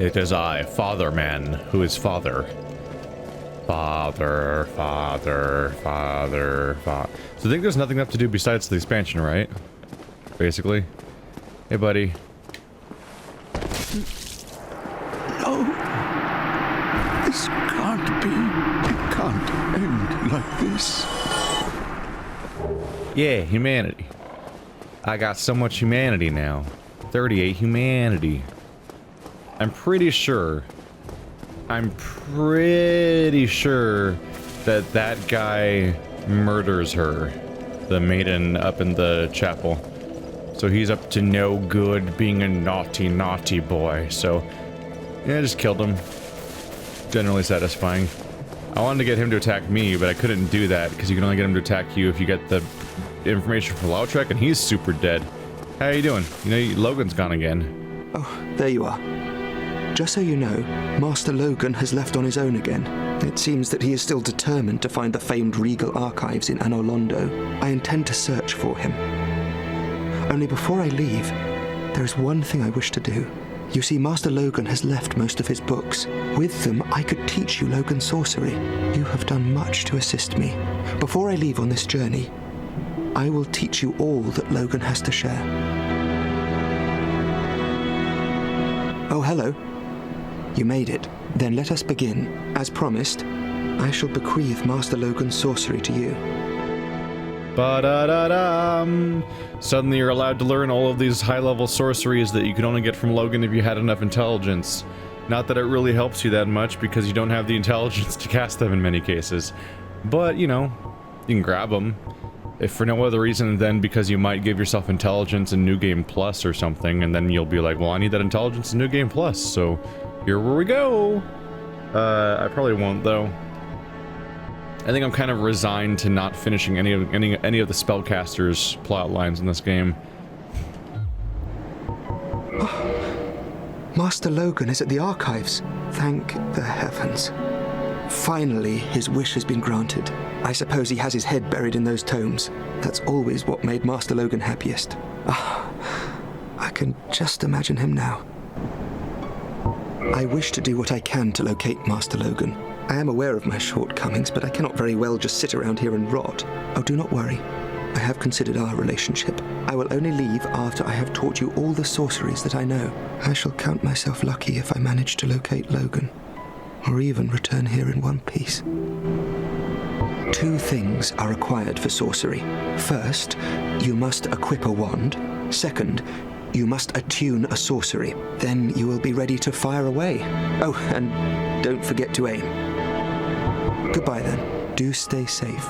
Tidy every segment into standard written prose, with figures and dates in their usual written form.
It is I, Father Man, who is Father. Father. So I think there's nothing left to do besides the expansion, right? Basically. Hey, buddy. No. This can't be. It can't end like this. Yeah, humanity. I got so much humanity now. 38 humanity. I'm pretty sure that that guy murders her. The maiden up in the chapel. So he's up to no good, being a naughty, naughty boy. So, yeah, I just killed him. Generally satisfying. I wanted to get him to attack me, but I couldn't do that, because you can only get him to attack you if you get the information from Lodran, and he's super dead. How you doing? You know, Logan's gone again. Oh, there you are. Just so you know, Master Logan has left on his own again. It seems that he is still determined to find the famed regal archives in Anor Londo. I intend to search for him. Only before I leave, there is one thing I wish to do. You see, Master Logan has left most of his books. With them, I could teach you Logan sorcery. You have done much to assist me. Before I leave on this journey, I will teach you all that Logan has to share. Oh, hello. You made it. Then let us begin. As promised, I shall bequeath Master Logan's sorcery to you. Ba-da-da-dum. Suddenly you're allowed to learn all of these high-level sorceries that you can only get from Logan if you had enough intelligence. Not that it really helps you that much, because you don't have the intelligence to cast them in many cases. But, you know, you can grab them. If for no other reason than because you might give yourself intelligence in New Game Plus or something, and then you'll be like, well, I need that intelligence in New Game Plus, so here we go. I probably won't, though. I think I'm kind of resigned to not finishing any of the spellcasters' plot lines in this game. Master Logan is at the archives. Thank the heavens. Finally, his wish has been granted. I suppose he has his head buried in those tomes. That's always what made Master Logan happiest. I can just imagine him now. I wish to do what I can to locate Master Logan. I am aware of my shortcomings, but I cannot very well just sit around here and rot. Oh, do not worry. I have considered our relationship. I will only leave after I have taught you all the sorceries that I know. I shall count myself lucky if I manage to locate Logan, or even return here in one piece. 2 things are required for sorcery. First, you must equip a wand. Second, you must attune a sorcery. Then you will be ready to fire away. Oh, and don't forget to aim. Goodbye then. Do stay safe.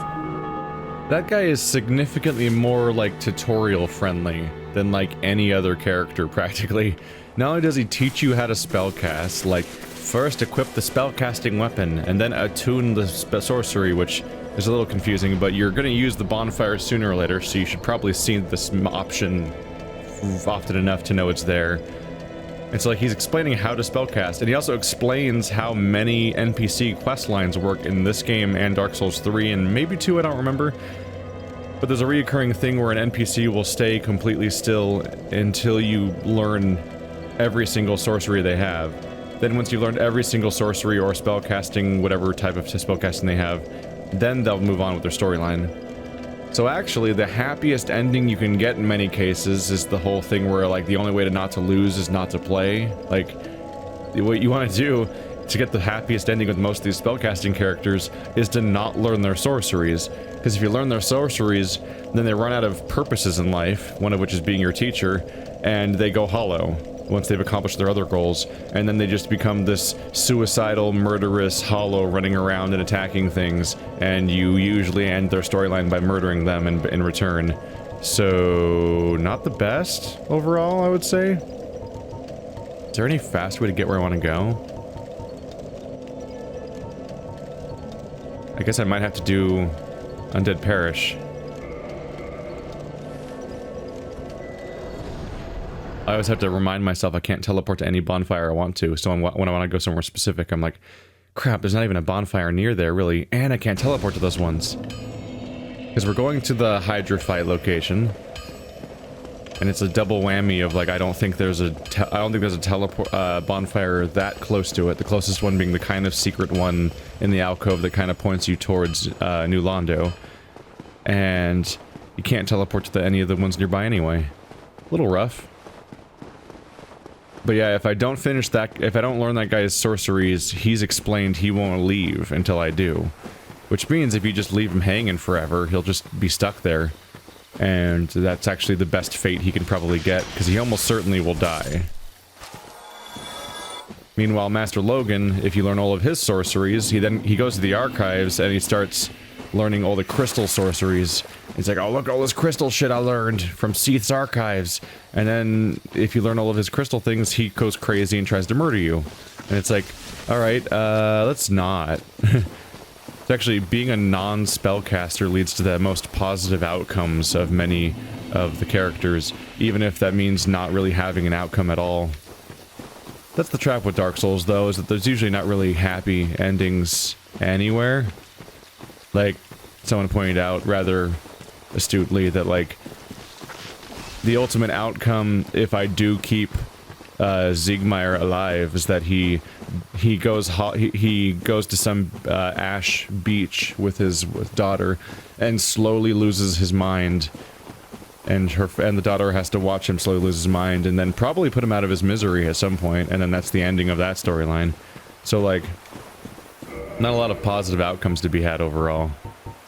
That guy is significantly more, like, tutorial friendly than, like, any other character, practically. Not only does he teach you how to spellcast, like, first equip the spellcasting weapon, and then attune the sorcery, which is a little confusing, but you're gonna use the bonfire sooner or later, so you should probably see this option often enough to know it's there. It's like he's explaining how to spellcast, and he also explains how many NPC quest lines work in this game and Dark Souls 3, and maybe 2, I don't remember. But there's a reoccurring thing where an NPC will stay completely still until you learn every single sorcery they have. Then once you've learned every single sorcery or spellcasting, whatever type of spellcasting they have, then they'll move on with their storyline. So actually, the happiest ending you can get in many cases is the whole thing where, like, the only way to not to lose is not to play. Like, what you want to do to get the happiest ending with most of these spellcasting characters is to not learn their sorceries. Because if you learn their sorceries, then they run out of purposes in life, one of which is being your teacher, and they go hollow once they've accomplished their other goals, and then they just become this suicidal, murderous hollow running around and attacking things, and you usually end their storyline by murdering them in return. So, not the best overall, I would say. Is there any fast way to get where I want to go? I guess I might have to do Undead Parish. I always have to remind myself I can't teleport to any bonfire I want to, so when I want to go somewhere specific, I'm like, crap, there's not even a bonfire near there, really, and I can't teleport to those ones. Because we're going to the Hydra fight location. And it's a double whammy of like, I don't think there's a teleport bonfire that close to it. The closest one being the kind of secret one in the alcove that kind of points you towards New Londo. And you can't teleport to any of the ones nearby anyway. A little rough. But yeah, if I don't finish that, if I don't learn that guy's sorceries, he's explained he won't leave until I do. Which means if you just leave him hanging forever, he'll just be stuck there. And that's actually the best fate he can probably get, because he almost certainly will die. Meanwhile, Master Logan, if you learn all of his sorceries, he goes to the archives and he starts learning all the crystal sorceries. He's like, oh look, all this crystal shit I learned from Seath's archives. And then, if you learn all of his crystal things, he goes crazy and tries to murder you. And it's like, alright, let's not. It's actually, being a non-spellcaster leads to the most positive outcomes of many of the characters, even if that means not really having an outcome at all. That's the trap with Dark Souls, though, is that there's usually not really happy endings anywhere. Like, someone pointed out rather astutely that, like, the ultimate outcome, if I do keep Siegmeyer alive, is that he goes to some ash beach with his daughter and slowly loses his mind, and the daughter has to watch him slowly lose his mind and then probably put him out of his misery at some point, and then that's the ending of that storyline. So like, not a lot of positive outcomes to be had overall.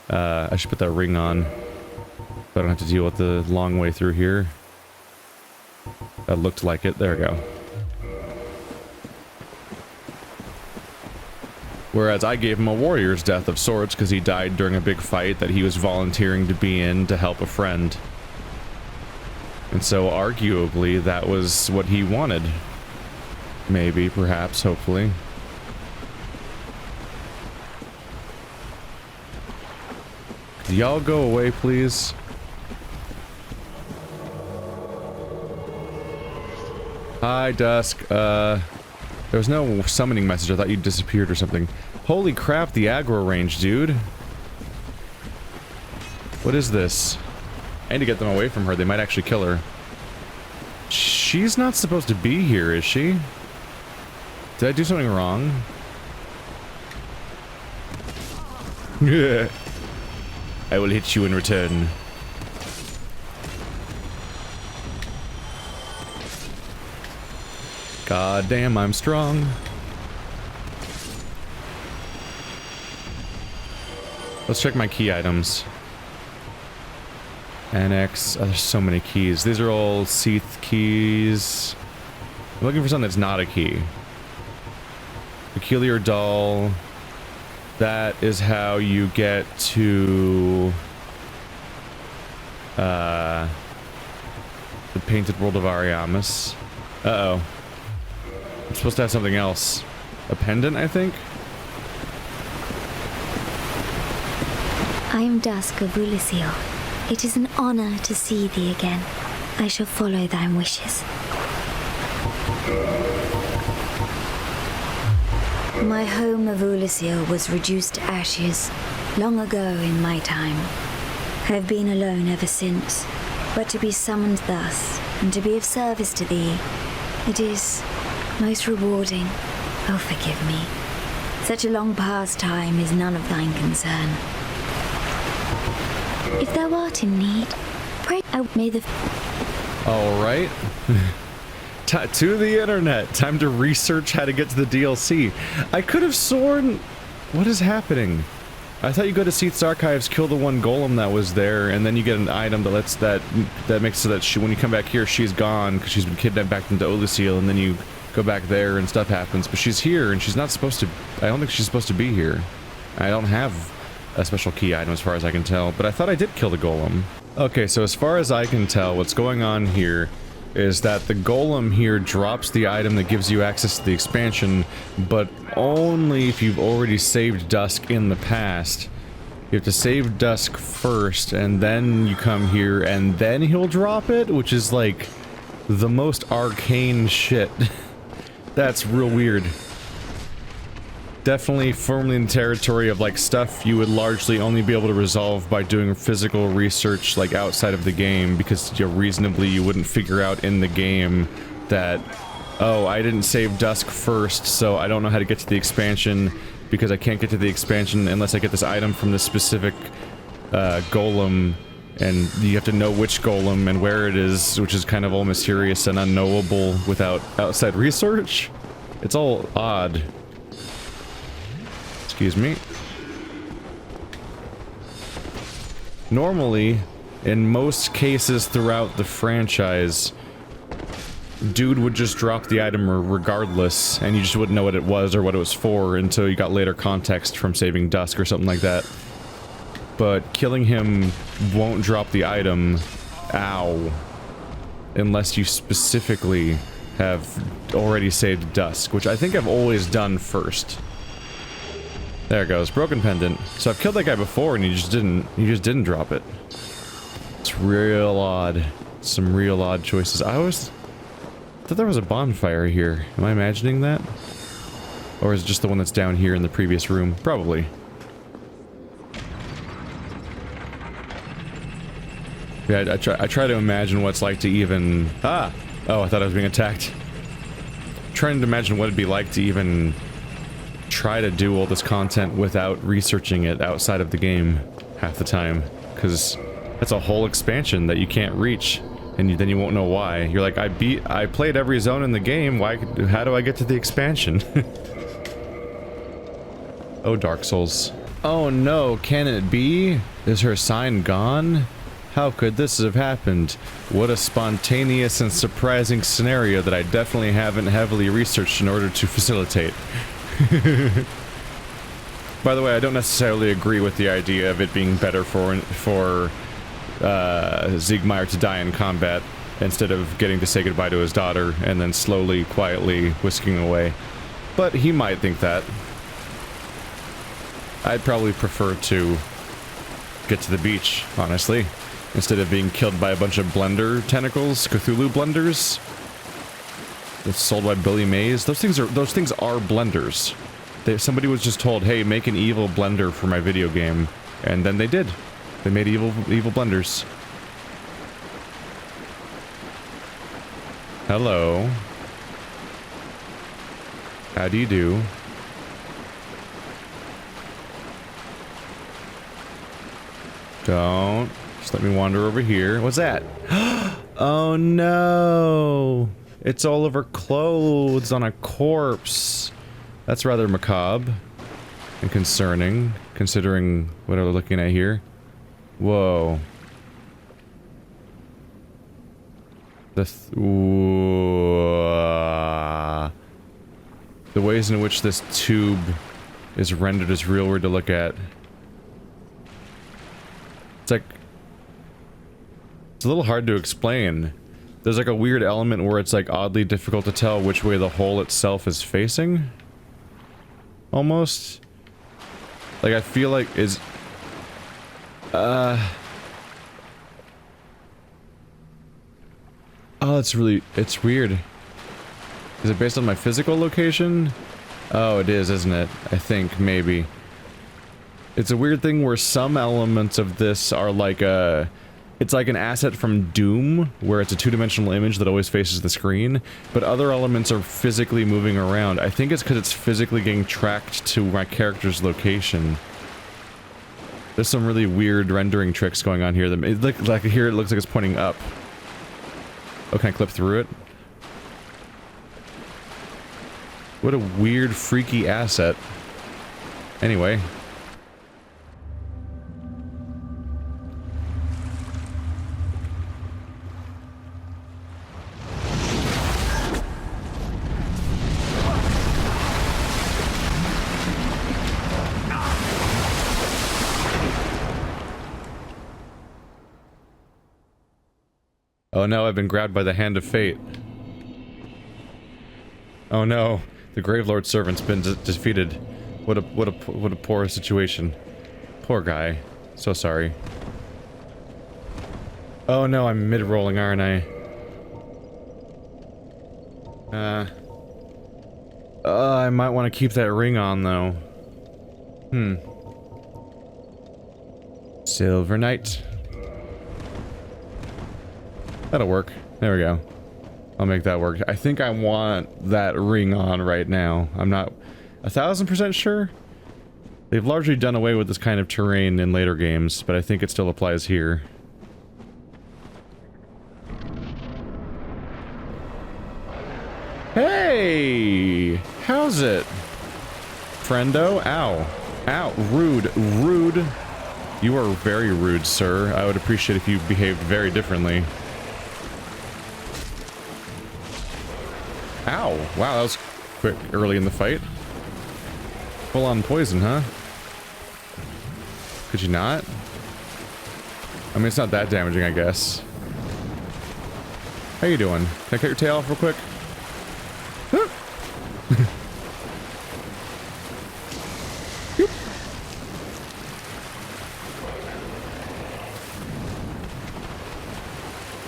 I should put that ring on so I don't have to deal with the long way through here. That looked like it. There we go. Whereas I gave him a warrior's death of sorts because he died during a big fight that he was volunteering to be in to help a friend. And so arguably that was what he wanted. Maybe, perhaps, hopefully. Could y'all go away, please? Hi, Dusk. There was no summoning message. I thought you disappeared or something. Holy crap, the aggro range, dude. What is this? I need to get them away from her. They might actually kill her. She's not supposed to be here, is she? Did I do something wrong? Yeah. I will hit you in return. God damn, I'm strong. Let's check my key items. Annex. Oh, there's so many keys. These are all Seath keys. I'm looking for something that's not a key. Peculiar doll. That is how you get to the painted world of Ariamis. Uh-oh. I'm supposed to have something else. A pendant, I think? I am Dusk of Oolacile. It is an honor to see thee again. I shall follow thy wishes. My home of Oolacile was reduced to ashes long ago in my time. I have been alone ever since, but to be summoned thus, and to be of service to thee, it is most rewarding. Oh, forgive me. Such a long past time is none of thine concern. If thou art in need, pray may the... Alright. To the internet. Time to research how to get to the DLC. I could have sworn... What is happening? I thought you go to Seath's archives, kill the one golem that was there, and then you get an item that lets that makes so that when you come back here, she's gone because she's been kidnapped back into Oolacile, and then you go back there and stuff happens. But she's here, and she's not supposed to... I don't think she's supposed to be here. I don't have a special key item as far as I can tell, but I thought I did kill the golem. Okay, so as far as I can tell, what's going on here is that the golem here drops the item that gives you access to the expansion, but only if you've already saved Dusk in the past. You have to save Dusk first, and then you come here, and then he'll drop it, which is like the most arcane shit. That's real weird. definitely firmly in territory of like stuff you would largely only be able to resolve by doing physical research like outside of the game, because reasonably you wouldn't figure out in the game that, oh, I didn't save Dusk first, so I don't know how to get to the expansion because I can't get to the expansion unless I get this item from this specific golem, and you have to know which golem and where it is, which is kind of all mysterious and unknowable without outside research. It's all odd. Excuse me. Normally, in most cases throughout the franchise, dude would just drop the item regardless, and you just wouldn't know what it was or what it was for until you got later context from saving Dusk or something like that. But killing him won't drop the item, ow, unless you specifically have already saved Dusk, which I think I've always done first. There it goes, broken pendant. So I've killed that guy before and he just didn't drop it. It's real odd. Some real odd choices. I thought there was a bonfire here. Am I imagining that? Or is it just the one that's down here in the previous room? Probably. Yeah, I try to imagine what it's like to even... Ah! Oh, I thought I was being attacked. Trying to imagine what it'd be like to even try to do all this content without researching it outside of the game half the time. Because that's a whole expansion that you can't reach. And then you won't know why. You're like, I played every zone in the game, how do I get to the expansion? Oh, Dark Souls. Oh no, can it be? Is her sign gone? How could this have happened? What a spontaneous and surprising scenario that I definitely haven't heavily researched in order to facilitate. By the way, I don't necessarily agree with the idea of it being better for Siegmeyer to die in combat instead of getting to say goodbye to his daughter and then slowly, quietly whisking away. But he might think that. I'd probably prefer to get to the beach, honestly, instead of being killed by a bunch of blender tentacles, Cthulhu blenders. That's sold by Billy Mays. Those things are blenders. Somebody was just told, hey, make an evil blender for my video game, and then they did. They made evil blenders. Hello. How do you do? Don't. Just let me wander over here. What's that? Oh no! It's all over clothes on a corpse. That's rather macabre and concerning, considering what we're looking at here. Whoa. The ways in which this tube is rendered is real weird to look at. It's like... It's a little hard to explain. There's like a weird element where it's like oddly difficult to tell which way the hole itself is facing. Almost. Like I feel like is... Oh, it's weird. Is it based on my physical location? Oh, it is, isn't it? I think, maybe. It's a weird thing where some elements of this are like a... It's like an asset from Doom, where it's a two-dimensional image that always faces the screen, but other elements are physically moving around. I think it's because it's physically getting tracked to my character's location. There's some really weird rendering tricks going on here. Like here, it looks like it's pointing up. Oh, can I clip through it? What a weird, freaky asset. Anyway. Oh no, I've been grabbed by the hand of fate. Oh no, the Gravelord servant's been defeated. What a poor situation. Poor guy. So sorry. Oh no, I'm mid-rolling, aren't I? I might want to keep that ring on, though. Silver Knight. That'll work. There we go. I'll make that work. I think I want that ring on right now. I'm not 1000% sure. They've largely done away with this kind of terrain in later games, but I think it still applies here. Hey! How's it? Friendo? Ow. Ow. Rude. Rude. You are very rude, sir. I would appreciate if you behaved very differently. Ow. Wow, that was quick early in the fight. Full on poison, huh? Could you not? I mean, it's not that damaging, I guess. How you doing? Can I cut your tail off real quick?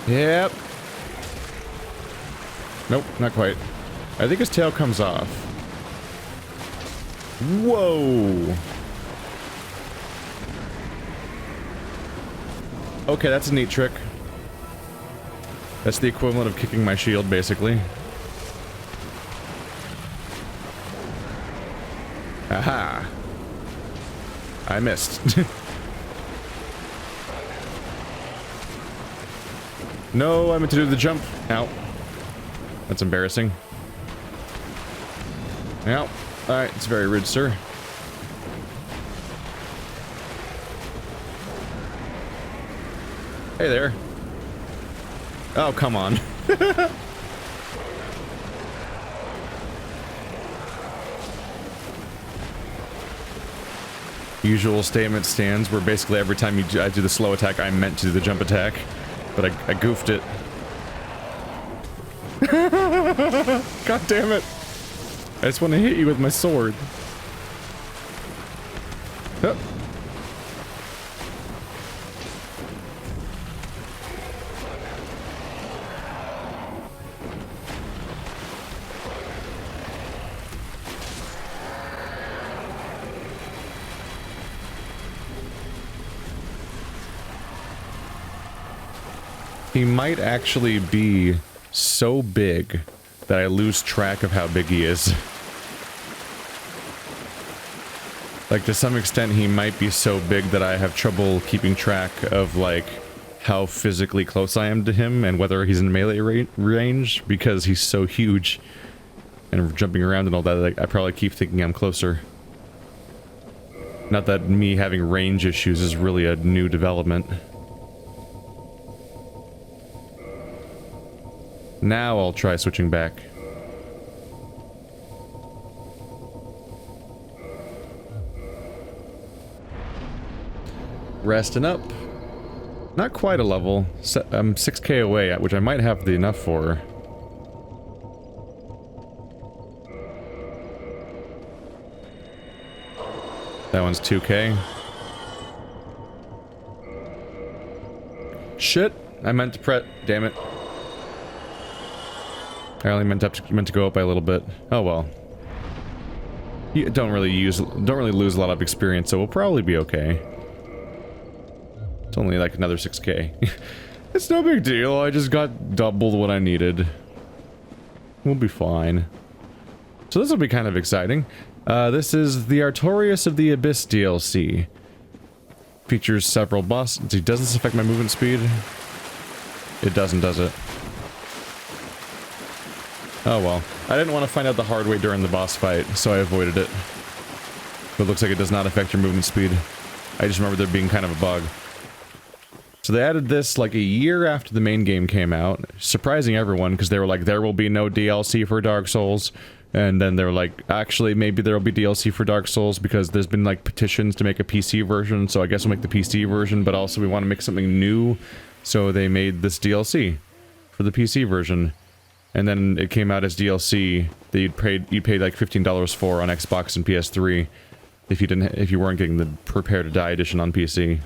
Yep. Nope, not quite. I think his tail comes off. Whoa! Okay, that's a neat trick. That's the equivalent of kicking my shield, basically. Aha! I missed. No, I meant to do the jump. Ow. That's embarrassing. Ow. Alright, it's very rude, sir. Hey there. Oh, come on. Usual statement stands where basically every time I do the slow attack, I meant to do the jump attack. But I goofed it. God damn it. I just want to hit you with my sword. Hup. He might actually be so big that I lose track of how big he is. Like, to some extent, he might be so big that I have trouble keeping track of, like, how physically close I am to him and whether he's in melee range, because he's so huge and jumping around and all that. Like, I probably keep thinking I'm closer. Not that me having range issues is really a new development. Now I'll try switching back. Resting up. Not quite a level. I'm 6k away, which I might have the enough for. That one's 2k. Shit! I meant to press. Damn it. I only meant to go up by a little bit. Oh well. You don't really lose a lot of experience, so we'll probably be okay. It's only like another 6k. It's no big deal. I just got double what I needed. We'll be fine. So this will be kind of exciting. This is the Artorias of the Abyss DLC. Features several bosses. Does this affect my movement speed? It doesn't, does it? Oh well. I didn't want to find out the hard way during the boss fight, so I avoided it. But it looks like it does not affect your movement speed. I just remember there being kind of a bug. So they added this like a year after the main game came out, surprising everyone because they were like, there will be no DLC for Dark Souls. And then they were like, actually, maybe there will be DLC for Dark Souls because there's been like petitions to make a PC version, so I guess we'll make the PC version, but also we want to make something new. So they made this DLC for the PC version. And then it came out as DLC that you'd pay like $15 for on Xbox and PS3 if you weren't getting the Prepare to Die edition on PC.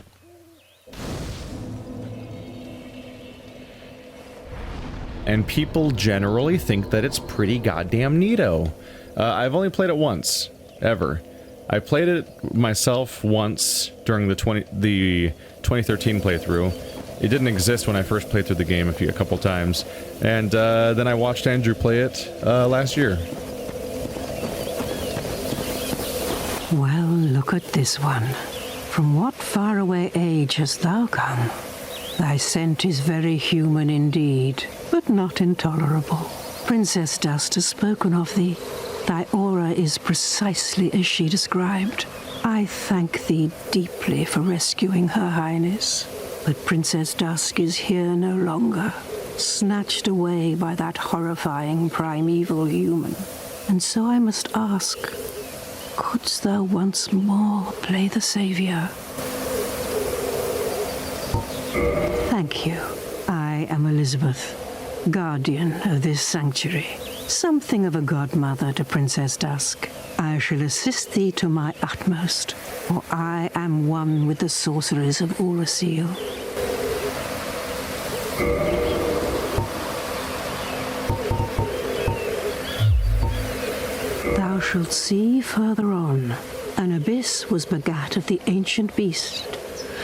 And people generally think that it's pretty goddamn neato. I've only played it once, ever. I played it myself once during the 2013 playthrough. It didn't exist when I first played through the game a couple times, and then I watched Andrew play it last year. Well, look at this one. From what faraway age hast thou come? Thy scent is very human indeed, but not intolerable. Princess Dusk has spoken of thee. Thy aura is precisely as she described. I thank thee deeply for rescuing Her Highness. But Princess Dusk is here no longer, snatched away by that horrifying primeval human. And so I must ask, couldst thou once more play the savior? Thank you. I am Elizabeth, guardian of this sanctuary. Something of a godmother to Princess Dusk. I shall assist thee to my utmost, for I am one with the sorceries of Oolacile. Thou shalt see further on, an abyss was begat of the ancient beast,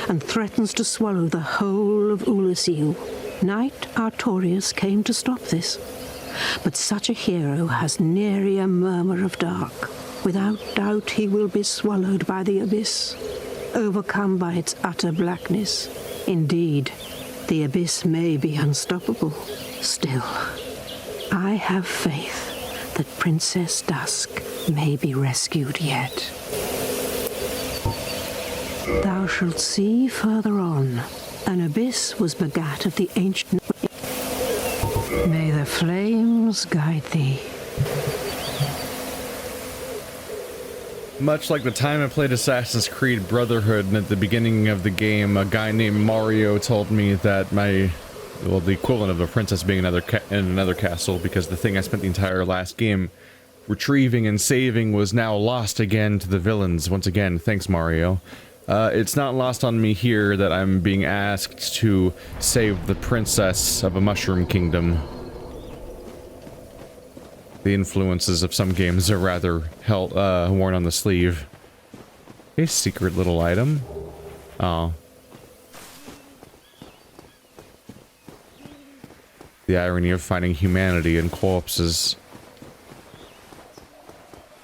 and threatens to swallow the whole of Oolacile. Knight Artorias came to stop this, but such a hero has nary a murmur of dark. Without doubt he will be swallowed by the abyss, overcome by its utter blackness. Indeed, the abyss may be unstoppable. Still, I have faith that Princess Dusk may be rescued yet. Thou shalt see further on, an abyss was begat of the ancient... May the flames guide thee. Much like the time I played Assassin's Creed Brotherhood, and at the beginning of the game, a guy named Mario told me that the equivalent of a princess being in another castle, because the thing I spent the entire last game retrieving and saving was now lost again to the villains. Once again, thanks Mario. It's not lost on me here that I'm being asked to save the princess of a mushroom kingdom. The influences of some games are rather worn on the sleeve. A secret little item. Oh. The irony of finding humanity in corpses.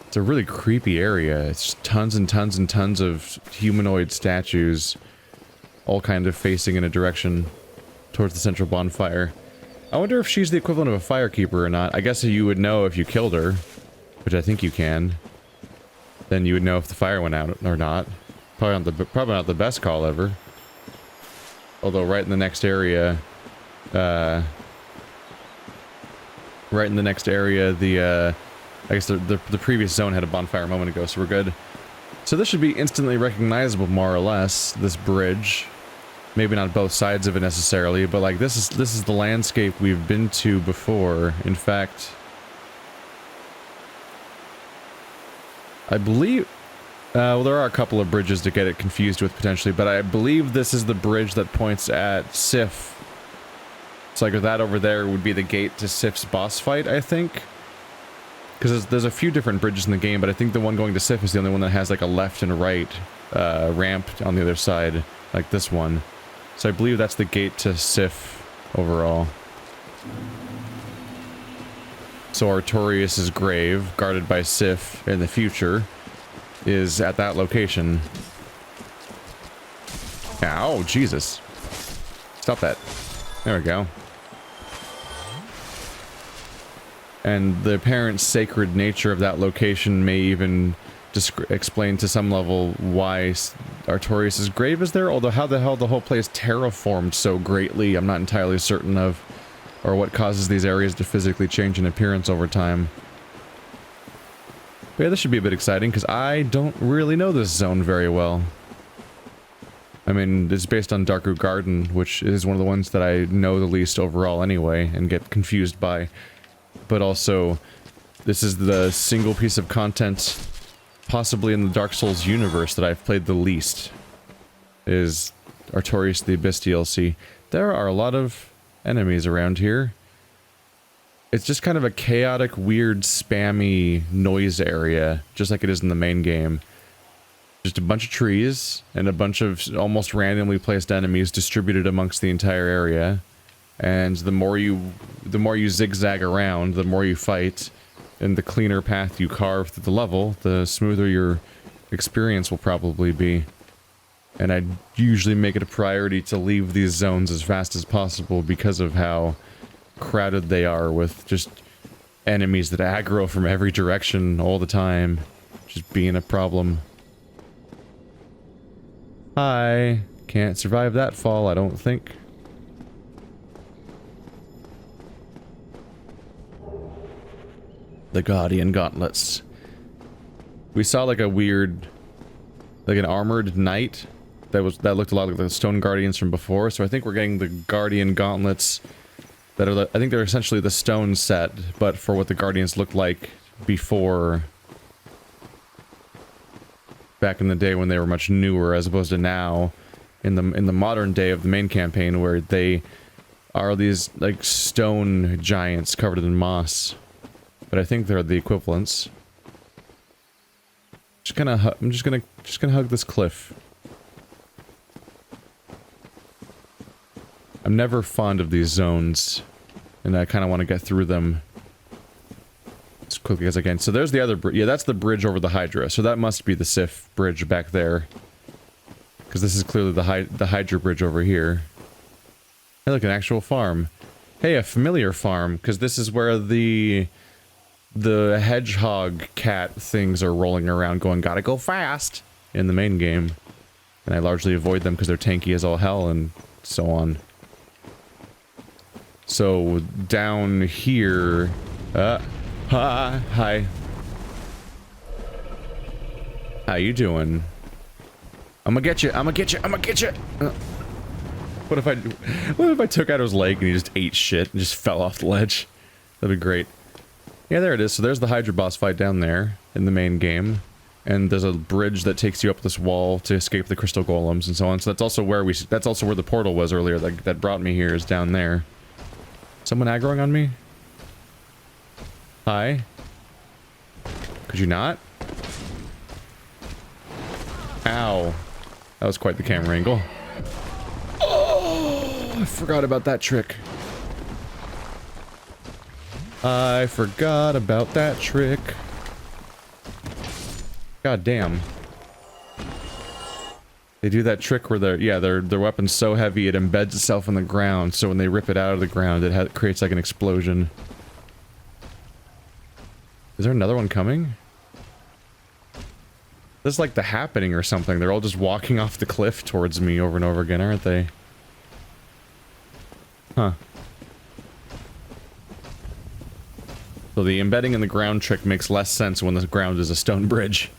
It's a really creepy area. It's tons and tons and tons of humanoid statues, all kind of facing in a direction towards the central bonfire. I wonder if she's the equivalent of a firekeeper or not. I guess you would know if you killed her, which I think you can. Then you would know if the fire went out or not. Probably not the best call ever. Although right in the next area, I guess the previous zone had a bonfire a moment ago, so we're good. So this should be instantly recognizable, more or less, this bridge. Maybe not both sides of it necessarily, but like this is the landscape we've been to before. In fact, I believe, well, there are a couple of bridges to get it confused with potentially, but I believe this is the bridge that points at Sif. It's like that over there would be the gate to Sif's boss fight, I think. Because there's a few different bridges in the game, but I think the one going to Sif is the only one that has like a left and right ramp on the other side, like this one. So I believe that's the gate to Sif overall. So Artorias' grave, guarded by Sif in the future, is at that location. Ow, Jesus. Stop that. There we go. And the apparent sacred nature of that location may even explain to some level why Artorias' grave is there, although how the hell the whole place terraformed so greatly, I'm not entirely certain of, or what causes these areas to physically change in appearance over time. But yeah, this should be a bit exciting, because I don't really know this zone very well. I mean, it's based on Darkroot Garden, which is one of the ones that I know the least overall anyway, and get confused by. But also, this is the single piece of content, possibly in the Dark Souls universe, that I've played the least, is Artorias the Abyss DLC. There are a lot of enemies around here. It's just kind of a chaotic, weird, spammy noise area, just like it is in the main game. Just a bunch of trees and a bunch of almost randomly placed enemies distributed amongst the entire area. And the more you zigzag around, the more you fight, and the cleaner path you carve through the level, the smoother your experience will probably be. And I usually make it a priority to leave these zones as fast as possible because of how crowded they are with just enemies that aggro from every direction all the time. Just being a problem. Hi. Can't survive that fall, I don't think. The Guardian Gauntlets. We saw like a weird, like an armored knight that looked a lot like the Stone Guardians from before, so I think we're getting the Guardian Gauntlets that are, I think they're essentially the stone set, but for what the Guardians looked like before, back in the day when they were much newer, as opposed to now, in the modern day of the main campaign, where they are these like stone giants covered in moss. But I think they're the equivalents. I'm just gonna hug this cliff. I'm never fond of these zones, and I kind of want to get through them as quickly as I can. So there's the other bridge. Yeah, that's the bridge over the Hydra. So that must be the Sif bridge back there, because this is clearly the Hydra bridge over here. Hey, look, an actual farm. Hey, a familiar farm, because this is where the hedgehog cat things are rolling around going, gotta go fast, in the main game. And I largely avoid them because they're tanky as all hell and so on. So, down here... hi. How you doing? I'm gonna get you, I'm gonna get you, I'm gonna get you! What if I took out his leg and he just ate shit and just fell off the ledge? That'd be great. Yeah, there it is. So there's the Hydra boss fight down there in the main game. And there's a bridge that takes you up this wall to escape the crystal golems and so on. So that's also where the portal was earlier that brought me here, is down there. Someone aggroing on me? Hi? Could you not? Ow. That was quite the camera angle. Oh, I forgot about that trick. I forgot about that trick. God damn. They do that trick where their weapon's so heavy it embeds itself in the ground, so when they rip it out of the ground it creates like an explosion. Is there another one coming? This is like The Happening or something. They're all just walking off the cliff towards me over and over again, aren't they? Huh. So the embedding in the ground trick makes less sense when the ground is a stone bridge.